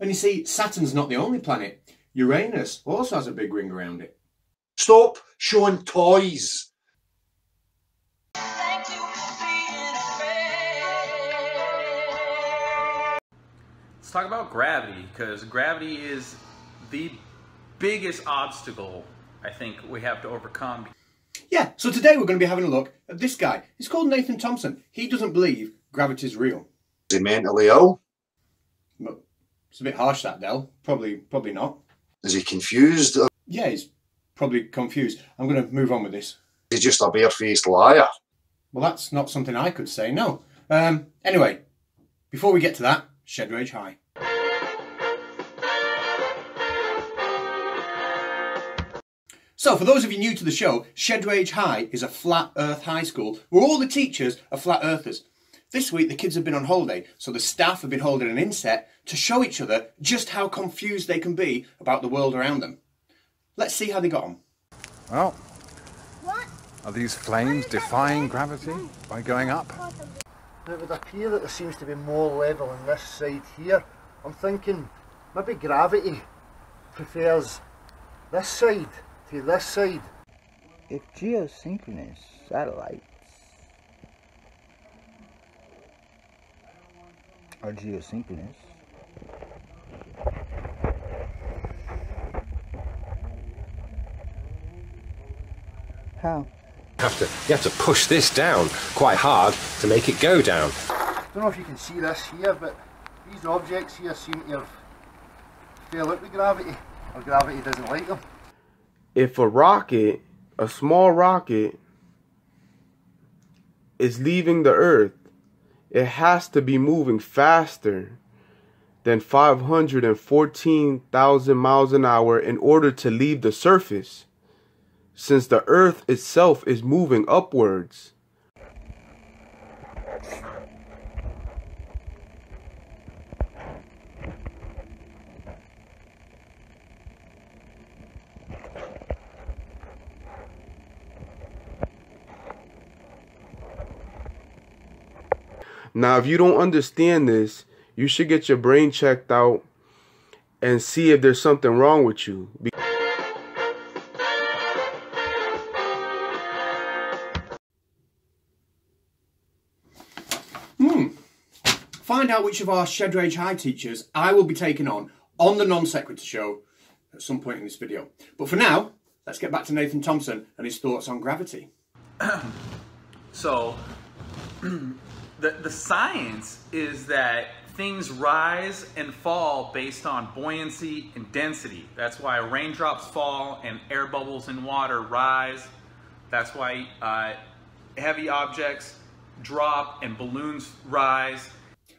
And you see, Saturn's not the only planet. Uranus also has a big ring around it. Stop showing toys. Let's talk about gravity, because gravity is the biggest obstacle I think we have to overcome. Yeah, so today we're going to be having a look at this guy. He's called Nathan Thompson. He doesn't believe gravity's real. Is he mentally ill? But it's a bit harsh, that, Del. Probably not. Is he confused? Or Yeah, he's probably confused. I'm going to move on with this. is he just a barefaced liar? Well, that's not something I could say, no. Anyway, before we get to that, Shed Rage High. So, for those of you new to the show, Shed Rage High is a flat earth high school where all the teachers are flat earthers. This week the kids have been on holiday, so the staff have been holding an inset to show each other just how confused they can be about the world around them. Let's see how they got on. Well, are these flames defying gravity by going up? It would appear that there seems to be more level on this side here. I'm thinking maybe gravity prefers this side to this side. If geosynchronous satellites are geosynchronous, how? You have to push this down quite hard to make it go down. I don't know if you can see this here, but these objects here seem to have fell out with gravity, or gravity doesn't like them. If a rocket, a small rocket, is leaving the Earth, it has to be moving faster than 514,000 miles an hour in order to leave the surface, since the Earth itself is moving upwards. Now, if you don't understand this, you should get your brain checked out and see if there's something wrong with you. Find out which of our Shed Rage High teachers I will be taking on the Non Sequitur show at some point in this video. But for now, let's get back to Nathan Thompson and his thoughts on gravity. So, the science is that things rise and fall based on buoyancy and density. That's why raindrops fall and air bubbles in water rise. That's why heavy objects drop and balloons rise.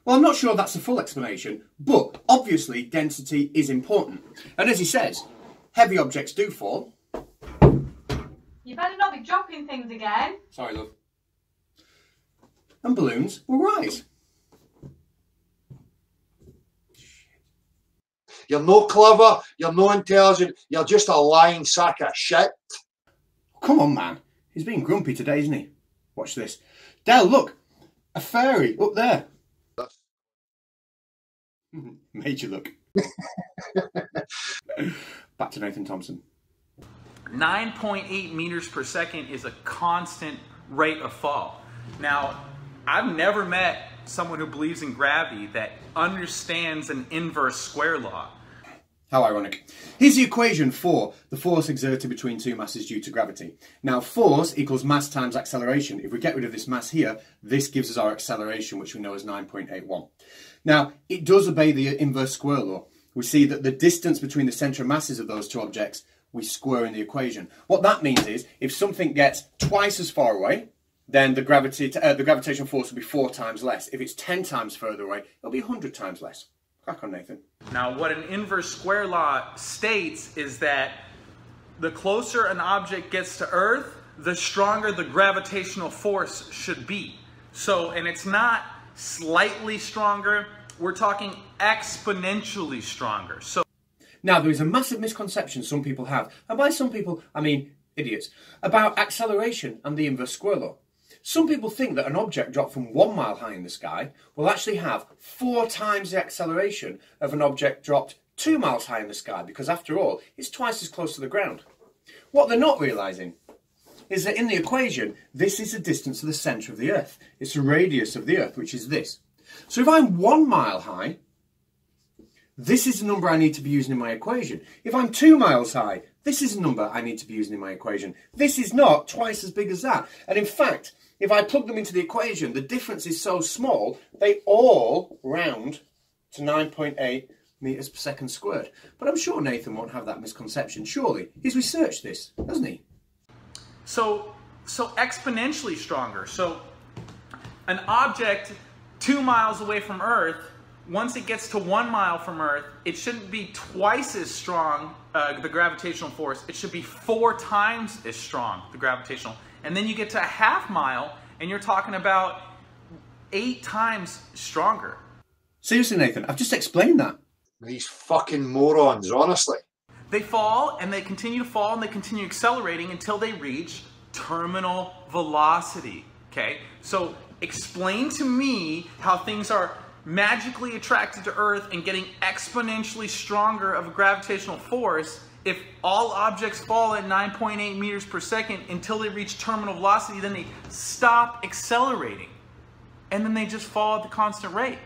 Well, I'm not sure that's the full explanation, but obviously density is important. And as he says, heavy objects do fall. You better not be dropping things again. Sorry, love. And balloons will rise. You're no clever, you're no intelligent, you're just a lying sack of shit. Come on, man. He's being grumpy today, isn't he? Watch this. Del, look. A fairy up there. Made you look. Back to Nathan Thompson. 9.8 meters per second is a constant rate of fall. Now, I've never met someone who believes in gravity that understands an inverse square law. How ironic. Here's the equation for the force exerted between two masses due to gravity. Now, force equals mass times acceleration. If we get rid of this mass here, this gives us our acceleration, which we know as 9.81. Now, it does obey the inverse square law. We see that the distance between the centre of masses of those two objects, we square in the equation. What that means is, if something gets twice as far away, then the gravitational force will be 4 times less. If it's 10 times further away, it'll be 100 times less. Crack on, Nathan. Now, what an inverse square law states is that the closer an object gets to Earth, the stronger the gravitational force should be. So, and it's not slightly stronger, we're talking exponentially stronger. So now, there is a massive misconception some people have, and by some people, I mean idiots, about acceleration and the inverse square law. Some people think that an object dropped from 1 mile high in the sky will actually have 4 times the acceleration of an object dropped 2 miles high in the sky, because after all, it's twice as close to the ground. What they're not realising is that in the equation, this is the distance to the centre of the Earth. It's the radius of the Earth, which is this. So if I'm 1 mile high, this is the number I need to be using in my equation. If I'm 2 miles high, this is the number I need to be using in my equation. This is not twice as big as that. And in fact, if I plug them into the equation, the difference is so small, they all round to 9.8 metres per second squared. But I'm sure Nathan won't have that misconception. Surely, he's researched this, hasn't he? So exponentially stronger. So an object 2 miles away from Earth, once it gets to 1 mile from Earth, it shouldn't be twice as strong, the gravitational force. It should be 4 times as strong, the gravitational. And then you get to a half mile, and you're talking about 8 times stronger. Seriously, Nathan, I've just explained that. These fucking morons, honestly. They fall, and they continue to fall, and they continue accelerating until they reach terminal velocity, okay? So explain to me how things are magically attracted to Earth and getting exponentially stronger of a gravitational force if all objects fall at 9.8 meters per second until they reach terminal velocity, then they stop accelerating. And then they just fall at the constant rate.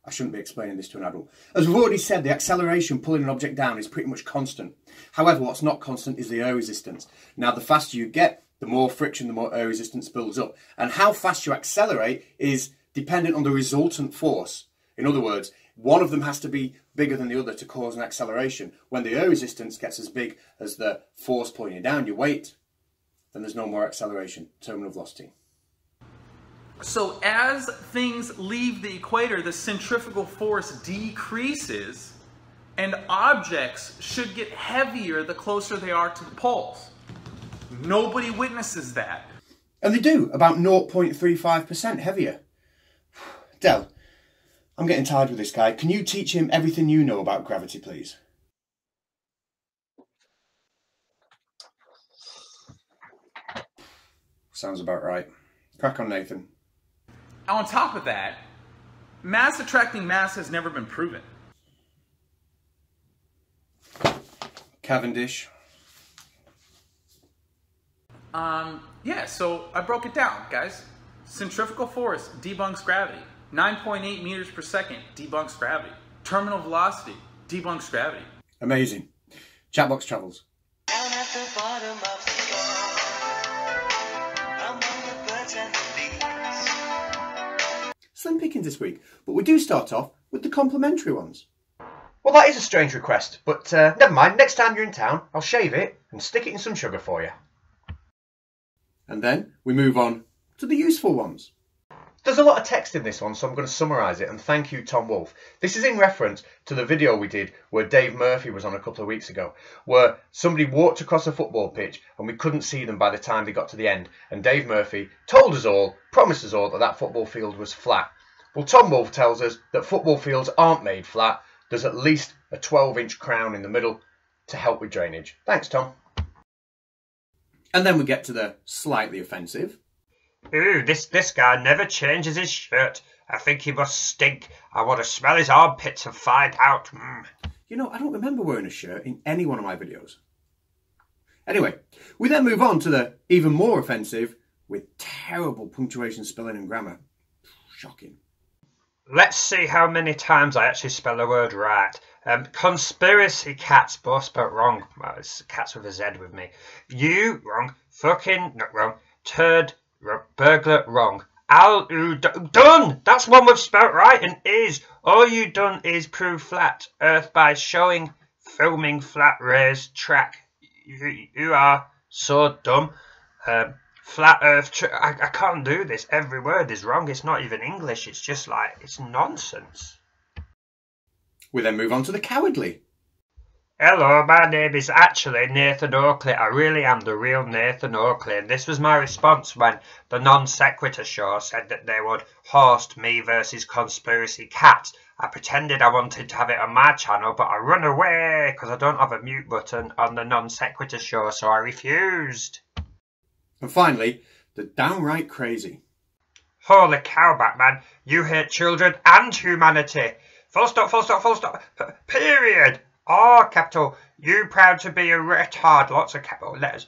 I shouldn't be explaining this to an adult. As we've already said, the acceleration pulling an object down is pretty much constant. However, what's not constant is the air resistance. Now, the faster you get, the more friction, the more air resistance builds up. And how fast you accelerate is dependent on the resultant force. In other words, one of them has to be bigger than the other to cause an acceleration. When the air resistance gets as big as the force pulling you down, your weight, then there's no more acceleration, terminal velocity. So as things leave the equator, the centrifugal force decreases, and objects should get heavier the closer they are to the poles. Nobody witnesses that. And they do, about 0.35% heavier. Del, I'm getting tired with this guy. Can you teach him everything you know about gravity, please? Sounds about right. Crack on, Nathan. On top of that, mass attracting mass has never been proven. Cavendish. Yeah, so I broke it down, guys. Centrifugal force debunks gravity. 9.8 meters per second debunks gravity. Terminal velocity debunks gravity. Amazing. Chatbox travels. Down at the bottom of the among the birds and the leaves. Slim pickings this week, but we do start off with the complimentary ones. Well, that is a strange request, but never mind. Next time you're in town, I'll shave it and stick it in some sugar for you. And then we move on to the useful ones. There's a lot of text in this one, so I'm going to summarise it, and thank you, Tom Wolfe. This is in reference to the video we did where Dave Murphy was on a couple of weeks ago, where somebody walked across a football pitch and we couldn't see them by the time they got to the end, and Dave Murphy told us all, promised us all, that that football field was flat. Well, Tom Wolfe tells us that football fields aren't made flat. There's at least a 12-inch crown in the middle to help with drainage. Thanks, Tom. And then we get to the slightly offensive. Ooh, this guy never changes his shirt. I think he must stink. I want to smell his armpits and find out. You know, I don't remember wearing a shirt in any one of my videos. Anyway, we then move on to the even more offensive with terrible punctuation, spelling and grammar. Shocking. Let's see how many times I actually spell the word right. Conspiracy cats, both spelled wrong. Well, it's cats with a Z with me. You, wrong. Fucking, not wrong. Turd, wrong. Burglar, wrong. Done! That's one we've spelt right and is. All you done is prove flat Earth by showing, filming flat raised track. You are so dumb. Flat Earth, I can't do this. Every word is wrong. It's not even English. It's just like, it's nonsense. We then move on to the cowardly. Hello, my name is actually Nathan Oakley. I really am the real Nathan Oakley. And this was my response when the Non Sequitur show said that they would host me versus Conspiracy Cat. I pretended I wanted to have it on my channel, but I run away because I don't have a mute button on the Non Sequitur show, so I refused. And finally, They're downright crazy. Holy cow, Batman. You hate children and humanity. Full stop, full stop, full stop. Period. Oh, capital. You proud to be a retard. Lots of capital letters.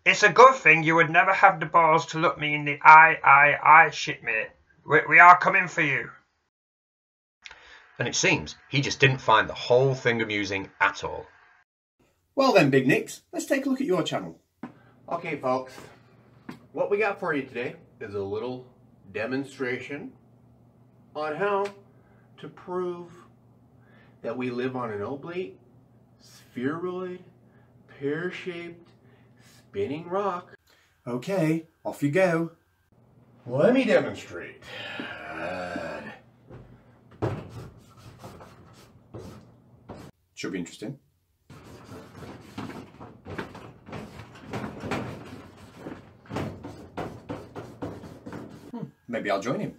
It's a good thing you would never have the balls to look me in the eye, shipmate. We are coming for you. And it seems he just didn't find the whole thing amusing at all. Well then, Big Nicks, let's take a look at your channel. Okay, folks, what we got for you today is a little demonstration on how to prove that we live on an oblate, spheroid, pear-shaped, spinning rock. Okay, off you go. Let me demonstrate. Should be interesting. Maybe I'll join him.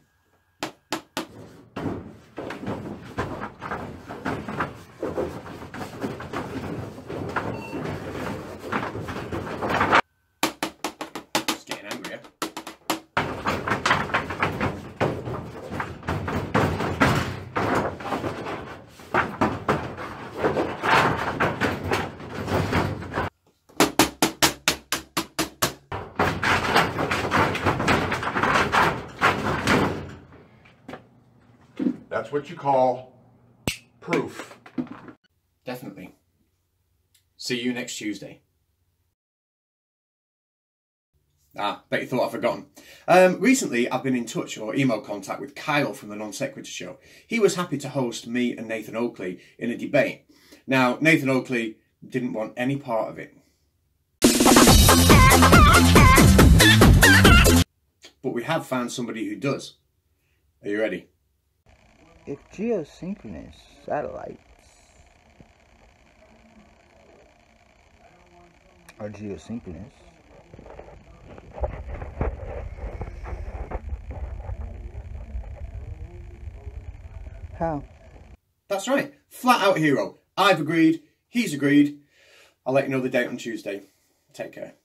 It's getting angrier. That's what you call proof. Definitely. See you next Tuesday. Bet you thought I'd forgotten. Recently, I've been in touch or email contact with Kyle from the Non Sequitur Show. He was happy to host me and Nathan Oakley in a debate. Now, Nathan Oakley didn't want any part of it. But we have found somebody who does. Are you ready? If geosynchronous satellites are geosynchronous, how? That's right. Flat out hero. I've agreed. He's agreed. I'll let you know the date on Tuesday. Take care.